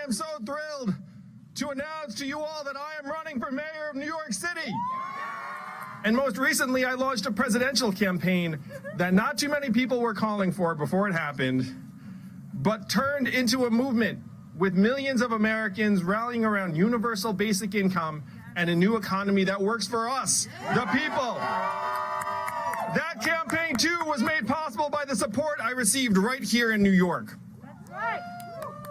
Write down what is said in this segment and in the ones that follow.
am so thrilled to announce to you all that I am running for mayor of New York City. And most recently, I launched a presidential campaign that not too many people were calling for before it happened, but turned into a movement with millions of Americans rallying around universal basic income and a new economy that works for us, the people. That campaign, too, was made possible by the support I received right here in New York.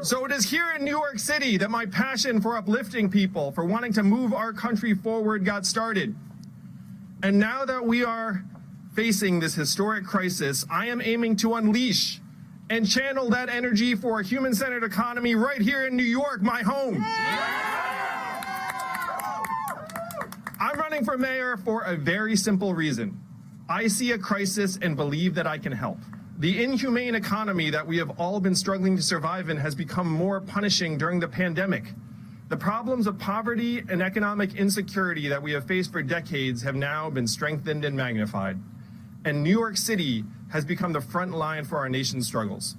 So it is here in New York City that my passion for uplifting people, for wanting to move our country forward, got started. And now that we are facing this historic crisis, I am aiming to unleash and channel that energy for a human-centered economy right here in New York, my home. I'm running for mayor for a very simple reason. I see a crisis and believe that I can help. The inhumane economy that we have all been struggling to survive in has become more punishing during the pandemic. The problems of poverty and economic insecurity that we have faced for decades have now been strengthened and magnified. And New York City has become the front line for our nation's struggles.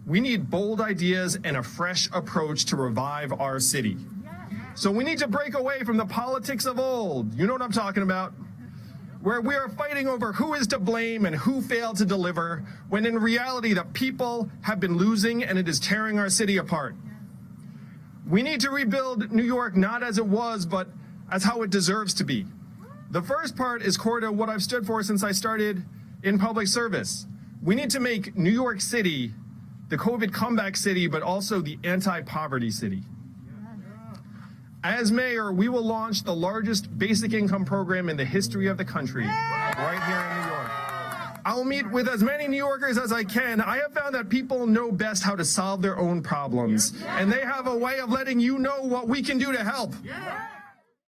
We need bold ideas and a fresh approach to revive our city. So we need to break away from the politics of old. You know what I'm talking about? Where we are fighting over who is to blame and who failed to deliver, when in reality the people have been losing and it is tearing our city apart. We need to rebuild New York not as it was, but as how it deserves to be. The first part is core to what I've stood for since I started in public service. We need to make New York City the COVID comeback city, but also the anti-poverty city. As mayor, we will launch the largest basic income program in the history of the country, right here in New York. I will meet with as many New Yorkers as I can. I have found that people know best how to solve their own problems, and they have a way of letting you know what we can do to help.